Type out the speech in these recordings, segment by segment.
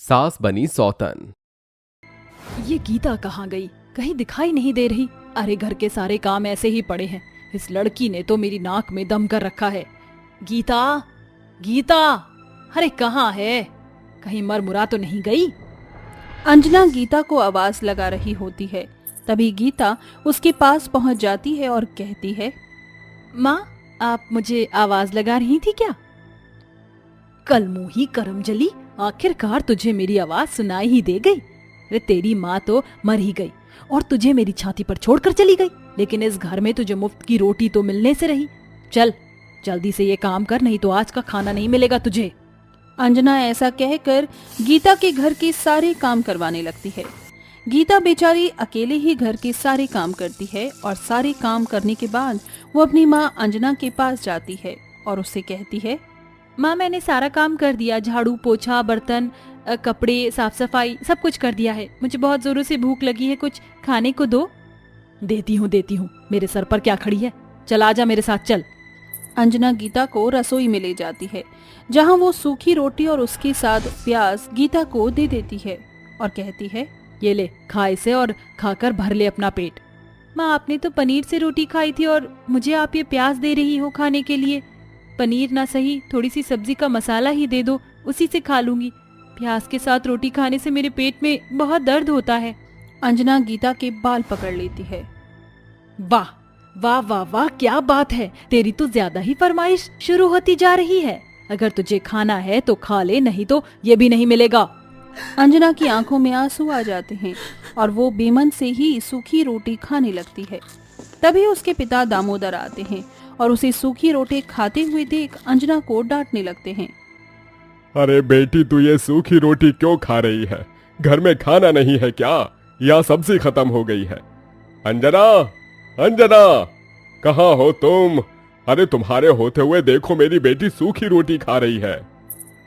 सास बनी सौतन। ये गीता कहाँ गई? कहीं दिखाई नहीं दे रही। अरे घर के सारे काम ऐसे ही पड़े हैं। इस लड़की ने तो मेरी नाक में दम कर रखा है। गीता, गीता, अरे कहाँ है? कहीं मर मुरा तो नहीं गई? अंजना गीता को आवाज लगा रही होती है। तभी गीता उसके पास पहुंच जाती है और कहती है, माँ, आप मुझे आवाज लगा रही थी क्या? कल मुही करम जली, आखिरकार तुझे मेरी आवाज सुनाई ही दे गई। अरे तेरी माँ तो मर ही गई और तुझे मेरी छाती पर छोड़कर चली गई, लेकिन इस घर में तुझे मुफ्त की रोटी तो मिलने से रही। चल जल्दी से ये काम कर, नहीं तो आज का खाना नहीं मिलेगा तुझे। अंजना ऐसा कहकर गीता के घर के सारे काम करवाने लगती है। गीता बेचारी अकेले ही घर के सारे काम करती है और सारे काम करने के बाद वो अपनी माँ अंजना के पास जाती है और उससे कहती है, माँ मैंने सारा काम कर दिया, झाड़ू पोछा बर्तन कपड़े साफ सफाई सब कुछ कर दिया है। मुझे बहुत जोरों से भूख लगी है, कुछ खाने को दो। देती हूँ, मेरे सर पर क्या खड़ी है? चल आजा मेरे साथ चल। अंजना गीता को रसोई में ले जाती है, जहाँ वो सूखी रोटी और उसके साथ प्याज गीता को दे देती है और कहती है, ये ले खा इसे और खाकर भर ले अपना पेट। माँ आपने तो पनीर से रोटी खाई थी और मुझे आप ये प्याज दे रही हो खाने के लिए। पनीर ना सही थोड़ी सी सब्जी का मसाला ही दे दो, उसी से खा लूंगी। प्याज के साथ रोटी खाने से मेरे पेट में बहुत दर्द होता है। अंजना गीता के बाल पकड़ लेती है। वाह वाह वाह वाह, क्या बात है! तेरी तो ज्यादा ही फरमाइश शुरू होती जा रही है। अगर तुझे खाना है तो खा ले, नहीं तो ये भी नहीं मिलेगा। अंजना की आंखों में आंसू आ जाते हैं और वो बेमन से ही सूखी रोटी खाने लगती है। तभी उसके पिता दामोदर आते हैं और उसे सूखी रोटी खाते हुए देख अंजना को डांटने लगते हैं। अरे बेटी, तू ये सूखी रोटी क्यों खा रही है? घर में खाना नहीं है क्या? या सब्जी खत्म हो गई है? अंजना, अंजना, कहाँ हो तुम? अरे तुम्हारे होते हुए देखो मेरी बेटी सूखी रोटी खा रही है।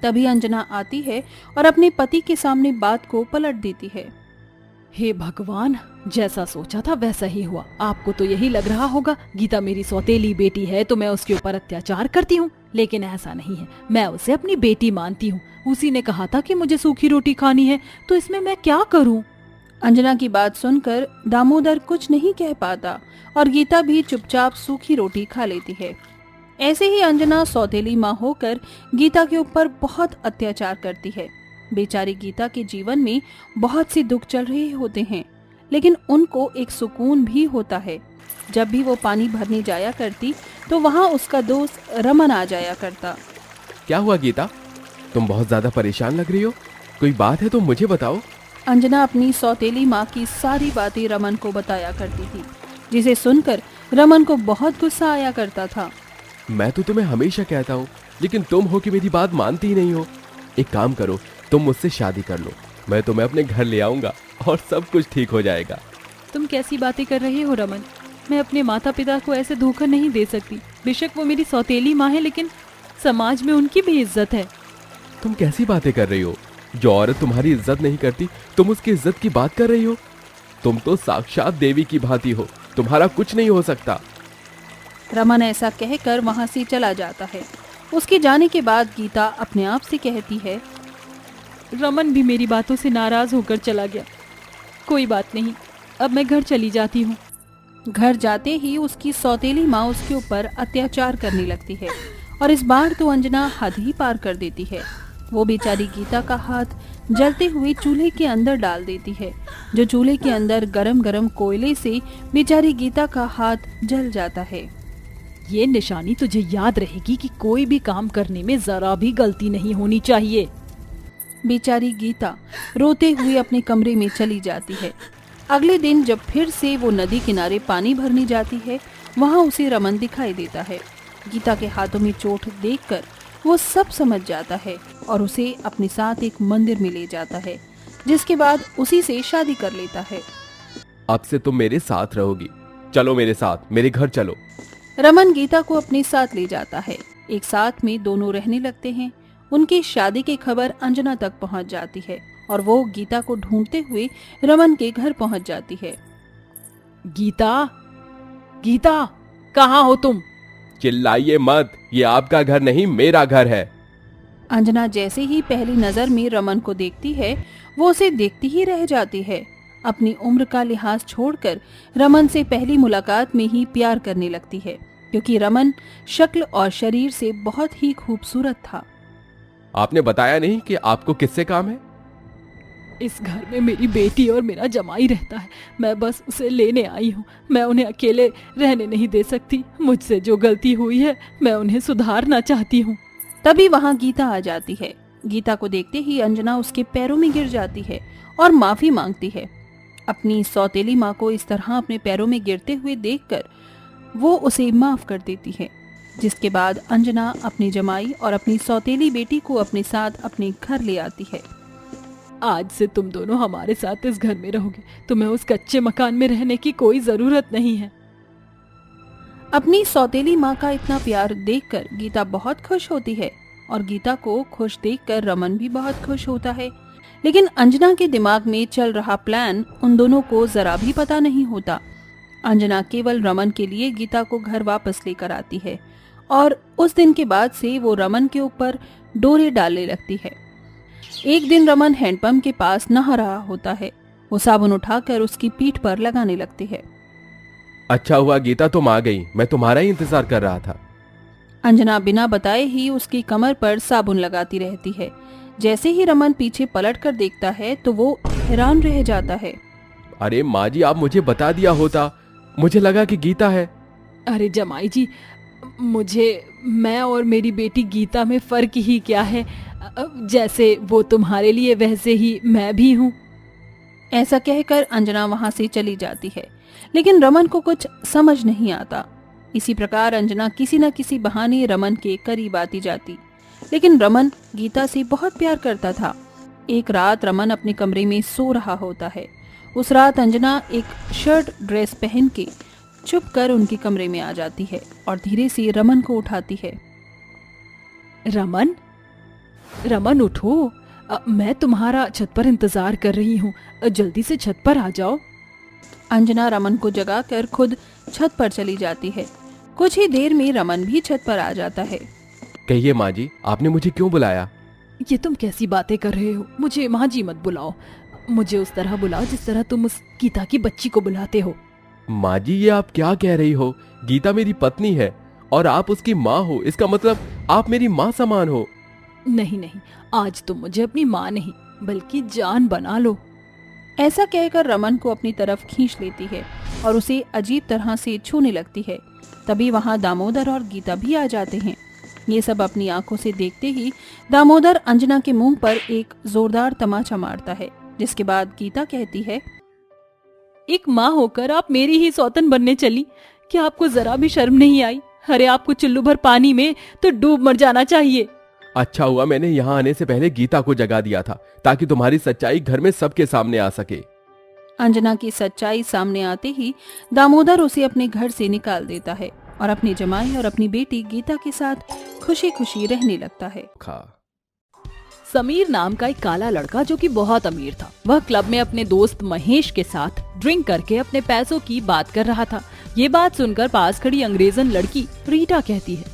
तभी अंजना आती है और अपने पति के सामने बात को पलट देती है। हे भगवान, जैसा सोचा था वैसा ही हुआ। आपको तो यही लग रहा होगा गीता मेरी सौतेली बेटी है तो मैं उसके ऊपर अत्याचार करती हूँ, लेकिन ऐसा नहीं है। मैं उसे अपनी बेटी मानती हूँ। उसी ने कहा था कि मुझे सूखी रोटी खानी है, तो इसमें मैं क्या करूँ? अंजना की बात सुनकर दामोदर कुछ नहीं कह पाता और गीता भी चुपचाप सूखी रोटी खा लेती है। ऐसे ही अंजना सौतेली माँ होकर गीता के ऊपर बहुत अत्याचार करती है। बेचारी गीता के जीवन में बहुत से दुख चल रहे होते हैं, लेकिन उनको एक सुकून भी होता है। जब भी वो पानी भरने जाया करती तो वहाँ उसका दोस्त रमन आ जाया करता। क्या हुआ गीता? तुम बहुत ज्यादा परेशान लग रही हो। कोई बात है तो मुझे बताओ। अंजना अपनी सौतेली माँ की सारी बातें रमन को बताया करती थी, जिसे सुनकर रमन को बहुत गुस्सा आया करता था। मैं तो तुम्हें हमेशा कहता हूँ, लेकिन तुम हो कि मेरी बात मानती ही नहीं हो। एक काम करो, तुम मुझसे शादी कर लो, मैं तुम्हें अपने घर ले आऊंगा और सब कुछ ठीक हो जाएगा। तुम कैसी बातें कर रहे हो रमन? मैं अपने माता पिता को ऐसे धोखा नहीं दे सकती। बेशक वो मेरी सौतेली माँ है, लेकिन समाज में उनकी भी इज्जत है। तुम कैसी बातें कर रही हो? जो औरत तुम्हारी इज्जत नहीं करती, तुम उसकी इज्जत की बात कर रही हो? तुम तो साक्षात देवी की भांति हो, तुम्हारा कुछ नहीं हो सकता। रमन ऐसा कहकर वहां से चला जाता है। उसके जाने के बाद गीता अपने आप से कहती है, रमन भी मेरी बातों से नाराज होकर चला गया। कोई बात नहीं, अब मैं घर चली जाती हूँ। घर जाते ही उसकी सौतेली माँ उसके ऊपर अत्याचार करने लगती है और इस बार तो अंजना हद ही पार कर देती है। वो बेचारी गीता का हाथ जलते हुए चूल्हे के अंदर डाल देती है, जो चूल्हे के अंदर गरम गरम कोयले से बेचारी गीता का हाथ जल जाता है। ये निशानी तुझे याद रहेगी कि कोई भी काम करने में जरा भी गलती नहीं होनी चाहिए। बेचारी गीता रोते हुए अपने कमरे में चली जाती है। अगले दिन जब फिर से वो नदी किनारे पानी भरने जाती है, वहाँ उसे रमन दिखाई देता है। गीता के हाथों में चोट देखकर वो सब समझ जाता है और उसे अपने साथ एक मंदिर में ले जाता है, जिसके बाद उसी से शादी कर लेता है। अब से तुम मेरे साथ रहोगी, चलो मेरे साथ, मेरे घर चलो। रमन गीता को अपने साथ ले जाता है। एक साथ में दोनों रहने लगते हैं। उनकी शादी की खबर अंजना तक पहुंच जाती है और वो गीता को ढूंढते हुए रमन के घर पहुंच जाती है। गीता, गीता, कहाँ हो तुम? चिल्लाइए मत, ये आपका घर नहीं मेरा घर है। अंजना जैसे ही पहली नजर में रमन को देखती है वो उसे देखती ही रह जाती है। अपनी उम्र का लिहाज छोड़कर रमन से पहली मुलाकात में ही प्यार करने लगती है, क्योंकि रमन शक्ल और शरीर से बहुत ही खूबसूरत था। आपने बताया नहीं कि आपको किससे काम है? इस घर में मेरी बेटी और मेरा जमाई रहता है, मैं बस उसे लेने आई हूँ। मैं उन्हें अकेले रहने नहीं दे सकती। मुझसे जो गलती हुई है मैं उन्हें सुधारना चाहती हूँ। तभी वहाँ गीता आ जाती है। गीता को देखते ही अंजना उसके पैरों में गिर जाती है और माफी मांगती है। अपनी सौतेली माँ को इस तरह अपने पैरों में गिरते हुए देखकर वो उसे माफ कर देती है, जिसके बाद अंजना अपनी जमाई और अपनी सौतेली बेटी को अपने साथ अपने घर ले आती है। आज से तुम दोनों हमारे साथ इस घर में रहोगे। तुम्हें उस कच्चे मकान में रहने की कोई जरूरत नहीं है। अपनी सौतेली माँ का इतना प्यार देखकर गीता बहुत खुश होती है और गीता को खुश देखकर रमन भी बहुत खुश होता है। लेकिन अंजना के दिमाग में चल रहा प्लान उन दोनों को जरा भी पता नहीं होता। अंजना केवल रमन के लिए गीता को घर वापस लेकर आती है और उस दिन के बाद से वो रमन के ऊपर डोरे डालने लगती है। एक दिन रमन हैंडपंप के पास नहा रहा होता है। वो साबुन उठाकर उसकी पीठ पर लगाने लगती है। अच्छा हुआ गीता तुम आ गई, मैं तुम्हारा ही इंतजार कर रहा था। अंजना बिना बताए ही उसकी कमर पर साबुन लगाती रहती है। जैसे ही रमन पीछे पलट कर देखता है तो वो हैरान रह जाता है। अरे माँ जी, आप मुझे बता दिया होता, मुझे लगा कि गीता है। अरे जमाई जी, मैं और मेरी बेटी गीता में फर्क ही क्या है। जैसे वो तुम्हारे लिए वैसे ही मैं भी हूँ। ऐसा कहकर अंजना वहाँ से चली जाती है, लेकिन रमन को कुछ समझ नहीं आता। इसी प्रकार अंजना किसी न किसी बहाने रमन के करीब आती जाती, लेकिन रमन गीता से बहुत प्यार करता था। एक रात रमन अपने कमरे में सो रहा होता है। उस रात अंजना एक शर्ट ड्रेस पहन के चुप कर उनके कमरे में आ जाती है और धीरे से रमन को उठाती है। रमन, रमन उठो, मैं तुम्हारा छत पर इंतजार कर रही हूँ। जल्दी से छत पर आ जाओ। अंजना रमन को जगाकर खुद छत पर चली जाती है। कुछ ही देर में रमन भी छत पर आ जाता है। कहिए माँ जी, आपने मुझे क्यों बुलाया? ये तुम कैसी बातें कर रहे हो? मुझे माँ जी मत बुलाओ, मुझे उस तरह बुलाओ जिस तरह तुम उस गीता की बच्ची को बुलाते हो। माँ जी, ये आप क्या कह रही हो? गीता मेरी पत्नी है और आप उसकी माँ हो, इसका मतलब आप मेरी माँ समान हो। नहीं नहीं, आज तुम मुझे अपनी माँ नहीं बल्कि जान बना लो। ऐसा कहकर रमन को अपनी तरफ खींच लेती है और उसे अजीब तरह से छूने लगती है। तभी वहाँ दामोदर और गीता भी आ जाते हैं। ये सब अपनी आंखों से देखते ही दामोदर अंजना के मुंह पर एक जोरदार तमाचा मारता है, जिसके बाद गीता कहती है, एक माँ होकर आप मेरी ही सौतन बनने चली। क्या आपको जरा भी शर्म नहीं आई? अरे आपको चुल्लू भर पानी में तो डूब मर जाना चाहिए। अच्छा हुआ मैंने यहाँ आने से पहले गीता को जगा दिया था, ताकि तुम्हारी सच्चाई घर में सबके सामने आ सके। अंजना की सच्चाई सामने आते ही दामोदर उसे अपने घर से निकाल देता है और अपनी जमाई और अपनी बेटी गीता के साथ खुशी खुशी रहने लगता है। समीर नाम का एक काला लड़का जो कि बहुत अमीर था, वह क्लब में अपने दोस्त महेश के साथ ड्रिंक करके अपने पैसों की बात कर रहा था। ये बात सुनकर पास खड़ी अंग्रेजन लड़की रीटा कहती है,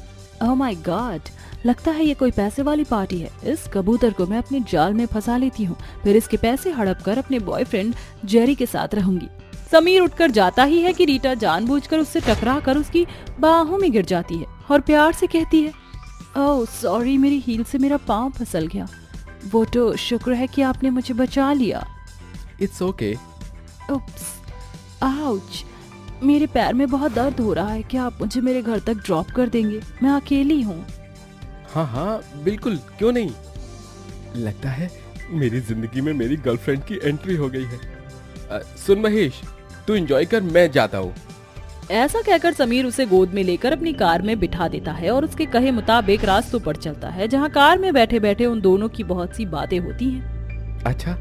ओह माय गॉड, लगता है ये कोई पैसे वाली पार्टी है। इस कबूतर को मैं अपने जाल में फंसा लेती हूँ, फिर इसके पैसे हड़प कर अपने बॉयफ्रेंड जेरी के साथ रहूंगी। समीर उठकर जाता ही है कि रीटा जानबूझकर उससे टकरा कर उसकी बाहों में गिर जाती है और प्यार से कहती है, ओह सॉरी, मेरी हील से मेरा पाँव फिसल गया। वो तो शुक्र है कि आपने मुझे बचा लिया। It's okay. उप्स, आउच, मेरे पैर में बहुत दर्द हो रहा है। क्या आप मुझे मेरे घर तक ड्रॉप कर देंगे? मैं अकेली हूँ। हाँ हाँ बिल्कुल, क्यों नहीं। लगता है मेरी जिंदगी में मेरी गर्लफ्रेंड की एंट्री हो गई है। सुन महेश, तू एंजॉय कर, मैं जाता हूँ। ऐसा कहकर समीर उसे गोद में लेकर अपनी कार में बिठा देता है और उसके कहे मुताबिक रास्तों पर चलता है, जहाँ कार में बैठे बैठे उन दोनों की बहुत सी बातें होती हैं। अच्छा,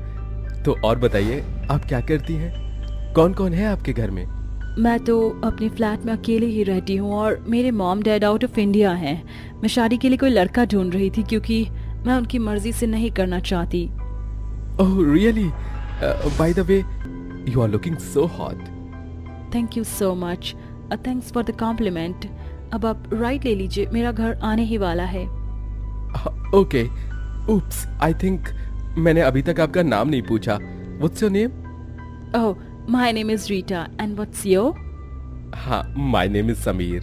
तो और बताइए, आप क्या करती हैं? कौन कौन है आपके घर में? मैं तो अपने फ्लैट में अकेले ही रहती हूँ और मेरे mom dad out of India हैं। मैं शादी के लिए कोई लड़का ढूंढ रही थी क्योंकि मैं उनकी मर्जी से नहीं करना चाहती। Oh really? By the way, you are looking so hot. Thank you so much, thanks for the compliment. अब आप राइट ले लीजिए, मेरा घर आने ही वाला है। ओके, उप्स, आई थिंक मैंने अभी तक आपका नाम नहीं पूछा। What's your name? Oh, my name is Rita and what's your? हाँ, my name is Sameer.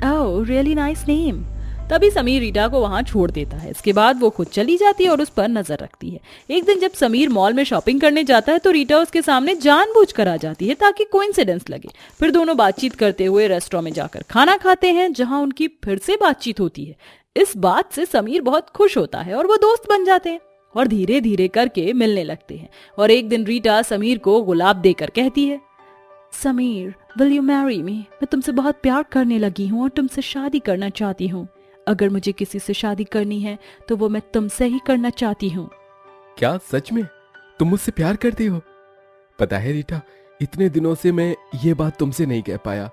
Oh, really nice name. तभी समीर रीटा को वहां छोड़ देता है। इसके बाद वो खुद चली जाती है और उस पर नजर रखती है। एक दिन जब समीर मॉल में शॉपिंग करने जाता है तो रीटा उसके सामने जानबूझकर आ जाती है ताकि कोइंसिडेंस लगे। फिर दोनों बातचीत करते हुए रेस्टोरेंट में जाकर खाना खाते हैं, जहां उनकी फिर से बातचीत होती है। इस बात से समीर बहुत खुश होता है और वो दोस्त बन जाते हैं और धीरे धीरे करके मिलने लगते हैं। और एक दिन रीटा समीर को गुलाब देकर कहती है, Sameer, will you marry me? मैं तुमसे बहुत प्यार करने लगी हूँ और तुमसे शादी करना चाहती हूँ। अगर मुझे किसी से शादी करनी है तो वो मैं तुमसे ही करना चाहती हूँ। क्या सच में तुम मुझसे प्यार करती हो? पता है रीटा, इतने दिनों से मैं ये बात तुमसे नहीं कह पाया।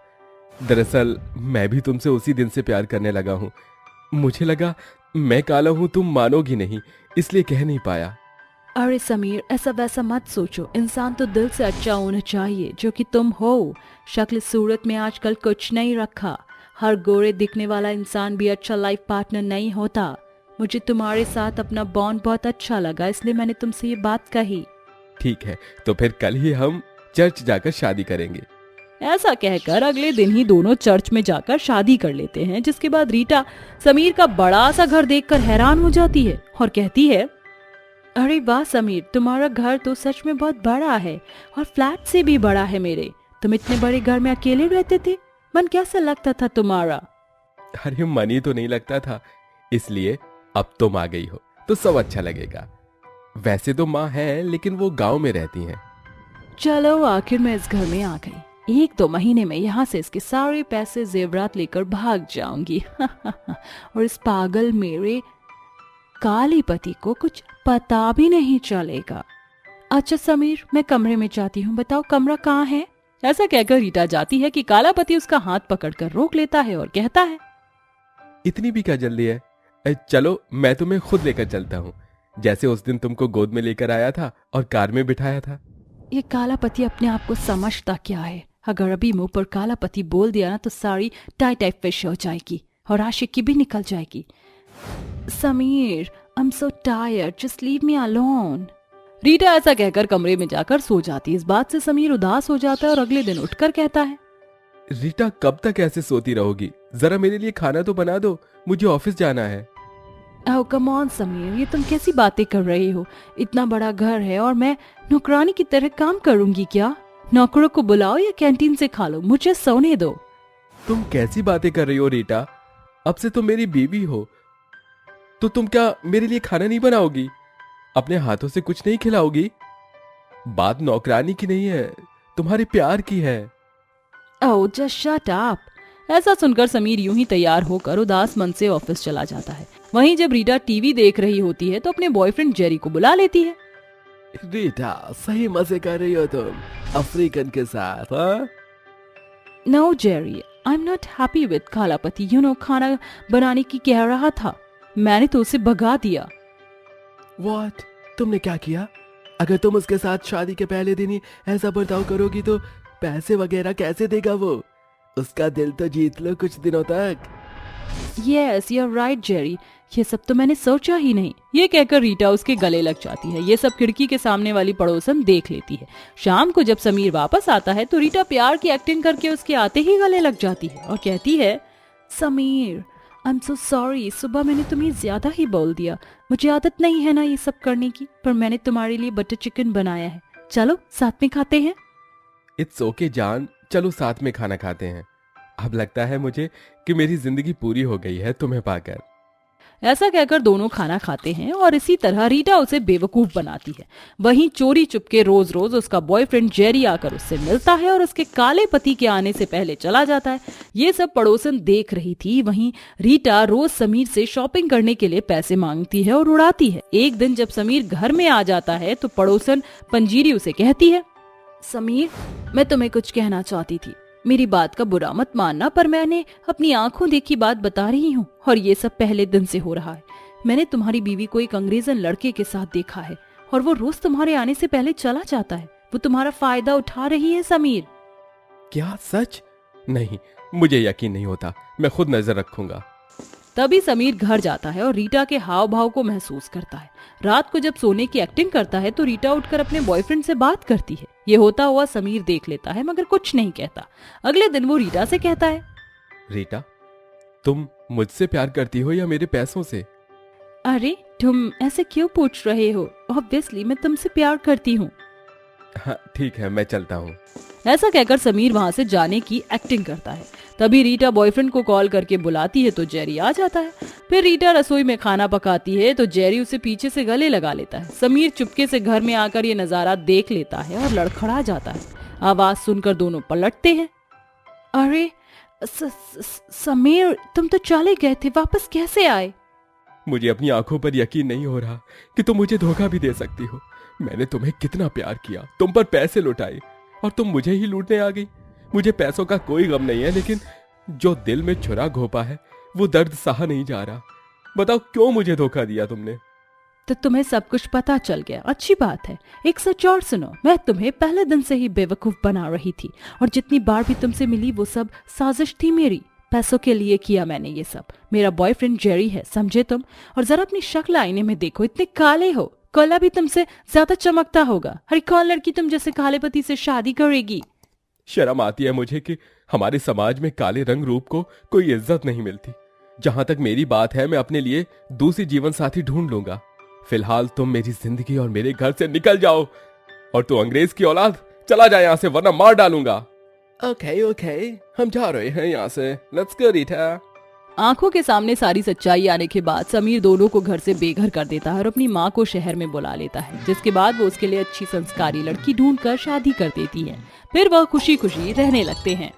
दरअसल मैं भी तुमसे उसी दिन से प्यार करने लगा हूँ। मुझे लगा मैं काला हूँ, तुम मानोगी नहीं, इसलिए कह नहीं पाया। अरे समीर, ऐसा वैसा मत सोचो। इंसान तो दिल से अच्छा होना चाहिए, जो कि तुम हो। शक्ल सूरत में आजकल कुछ नहीं रखा। हर गोरे दिखने वाला इंसान भी अच्छा लाइफ पार्टनर नहीं होता। मुझे तुम्हारे साथ अपना बॉन्ड बहुत अच्छा लगा, इसलिए मैंने तुमसे ये बात कही। ठीक है, तो फिर कल ही हम चर्च जाकर शादी करेंगे। ऐसा कहकर अगले दिन ही दोनों चर्च में जाकर शादी कर लेते हैं। जिसके बाद रीटा समीर का बड़ा सा घर देखकर हैरान हो जाती है और कहती है, अरे वाह समीर, तुम्हारा घर तो सच में बहुत बड़ा है और फ्लैट से भी बड़ा है मेरे। तुम इतने बड़े घर में अकेले रहते थे? मन कैसा लगता था तुम्हारा? अरे मन ही तो नहीं लगता था, इसलिए अब तुम आ गई हो तो सब अच्छा लगेगा। वैसे तो माँ है, लेकिन वो गांव में रहती हैं। चलो, आखिर मैं इस घर में आ गई। 1-2 महीने में यहाँ से इसके सारे पैसे जेवरात लेकर भाग जाऊंगी और इस पागल मेरे काले पति को कुछ पता भी नहीं चलेगा। अच्छा समीर, मैं कमरे में जाती हूँ, बताओ कमरा कहाँ है? ऐसा कहकर रीटा जाती है कि काला पति उसका हाथ पकड़कर रोक लेता है और कहता है, इतनी भी क्या जल्दी है? चलो मैं तुम्हें खुद लेकर चलता हूँ, जैसे उस दिन तुमको गोद में लेकर आया था और कार में बिठाया था। ये काला पति अपने आप को समझता क्या है? अगर अभी मुंह पर काला पति बोल दिया ना तो सारी टाई फिश हो जाएगी और आशिकी भी निकल जाएगी। Sameer, I am so tired, just leave me alone. Rita ऐसा कहकर कमरे में जाकर सो जाती है। इस बात से समीर उदास हो जाता है और अगले दिन उठकर कहता है, रीटा कब तक ऐसे सोती रहोगी? जरा मेरे लिए खाना तो बना दो, मुझे ऑफिस जाना है। ओह कम ऑन समीर, ये तुम कैसी बातें कर रही हो? इतना बड़ा घर है और मैं नौकरानी की तरह काम करूंगी क्या? नौकरों को बुलाओ या कैंटीन से खा लो, मुझे सोने दो। तुम कैसी बातें कर रही हो रीटा? अब से तुम मेरी बीवी हो, तो तुम क्या मेरे लिए खाना नहीं बनाओगी? अपने हाथों से कुछ नहीं खिलाओगी? बात नौकरानी की नहीं है, तुम्हारे प्यार की है। Oh just shut up. ऐसा सुनकर समीर यूं ही तैयार होकर उदास मन से ऑफिस चला जाता है। वहीं जब रीटा टीवी देख रही होती है तो अपने बॉयफ्रेंड जेरी को बुला लेती है। रीटा, सही मजे कर रही हो तुम अफ्रीकन के साथ, हाँ? No Jerry, I am not happy with काला पति। यू नो, खाना बनाने की कह रहा था, मैंने तो उसे भगा दिया। What? तुमने क्या किया? अगर तुम उसके साथ शादी के पहले दिन ही ऐसा बर्ताव करोगी तो पैसे वगैरह कैसे देगा वो? उसका दिल तो जीत लो कुछ दिनों तक। Yes you are right Jerry, ये सब तो मैंने सोचा ही नहीं। ये कहकर रीटा उसके गले लग जाती है। ये सब खिड़की के सामने वाली पड़ोसन देख लेती है। शाम को जब समीर वापस आता है तो रीटा प्यार की एक्टिंग करके उसके आते ही गले लग जाती है और कहती है, Sameer I am so sorry, सुबह मैंने तुम्हें ज्यादा ही बोल दिया। मुझे आदत नहीं है ना ये सब करने की, पर मैंने तुम्हारे लिए बटर चिकन बनाया है, चलो साथ में खाते हैं। इट्स ओके जान, चलो साथ में खाना खाते हैं। अब लगता है मुझे कि मेरी जिंदगी पूरी हो गई है तुम्हें पाकर। ऐसा कहकर दोनों खाना खाते हैं और इसी तरह रीटा उसे बेवकूफ बनाती है। वहीं चोरी चुपके रोज रोज उसका बॉयफ्रेंड जेरी आकर उससे मिलता है और उसके काले पति के आने से पहले चला जाता है। ये सब पड़ोसन देख रही थी। वहीं रीटा रोज समीर से शॉपिंग करने के लिए पैसे मांगती है और उड़ाती है। एक दिन जब समीर घर में आ जाता है तो पड़ोसन पंजीरी उसे कहती है, समीर मैं तुम्हें कुछ कहना चाहती थी, मेरी बात का बुरा मत मानना, पर मैंने अपनी आंखों देखी बात बता रही हूँ और ये सब पहले दिन से हो रहा है। मैंने तुम्हारी बीवी को एक अंग्रेजन लड़के के साथ देखा है और वो रोज तुम्हारे आने से पहले चला जाता है। वो तुम्हारा फायदा उठा रही है समीर। क्या सच? नहीं, मुझे यकीन नहीं होता, मैं खुद नजर रखूंगा। तभी समीर घर जाता है और रीटा के हाव भाव को महसूस करता है। रात को जब सोने की एक्टिंग करता है तो रीटा उठकर अपने बॉयफ्रेंड से बात करती है। ये होता हुआ समीर देख लेता है मगर कुछ नहीं कहता। अगले दिन वो रीटा से कहता है, रीटा, तुम मुझसे प्यार करती हो या मेरे पैसों से? अरे तुम ऐसे क्यों पूछ रहे हो? ऑब्वियसली मैं तुमसे प्यार करती हूँ। हाँ ठीक है, मैं चलता हूँ। ऐसा कहकर समीर वहाँ से जाने की एक्टिंग करता है। तभी रीटा बॉयफ्रेंड को कॉल करके बुलाती है तो जेरी आ जाता है। फिर रीटा रसोई में खाना पकाती है तो जेरी उसे पीछे से गले लगा लेता है। समीर चुपके से घर में आकर ये नजारा देख लेता है और लड़खड़ा जाता है। आवाज सुनकर दोनों पलटते हैं। अरे समीर, तुम तो चले गए थे, वापस कैसे आए? मुझे अपनी आंखों पर यकीन नहीं हो रहा कि तुम मुझे धोखा भी दे सकती हो। मैंने तुम्हें कितना प्यार किया, तुम पर पैसे लुटाए और तुम मुझे ही लूटने आ गई। मुझे पैसों का कोई गम नहीं है, लेकिन जो दिल में छुरा घोंपा है वो दर्द सहा नहीं जा रहा। बताओ क्यों मुझे धोखा दिया तुमने? तो तुम्हें सब कुछ पता चल गया, अच्छी बात है। एक सच और सुनो, मैं तुम्हें पहले दिन से ही बेवकूफ बना रही थी और जितनी बार भी तुमसे मिली वो सब साजिश थी मेरी। पैसों के लिए किया मैंने ये सब। मेरा बॉयफ्रेंड जेरी है, समझे तुम? और जरा अपनी शक्ल आईने में देखो, इतने काले हो। काला भी तुमसे ज्यादा चमकता होगा। हर कौन लड़की तुम जैसे काले पति से शादी करेगी? शर्म आती है मुझे कि हमारे समाज में काले रंग रूप को कोई इज्जत नहीं मिलती। जहां तक मेरी बात है, मैं अपने लिए दूसरी जीवन साथी ढूंढ लूंगा। फिलहाल तुम मेरी जिंदगी और मेरे घर से निकल जाओ, और तू अंग्रेज की औलाद चला जा यहां से, वरना मार डालूंगा। ओके ओके, हम जा रहे हैं यहाँ से। Let's go Rita. आंखों के सामने सारी सच्चाई आने के बाद समीर दोनों को घर से बेघर कर देता है और अपनी माँ को शहर में बुला लेता है, जिसके बाद वो उसके लिए अच्छी संस्कारी लड़की ढूंढकर शादी कर देती है। फिर वह खुशी खुशी रहने लगते हैं।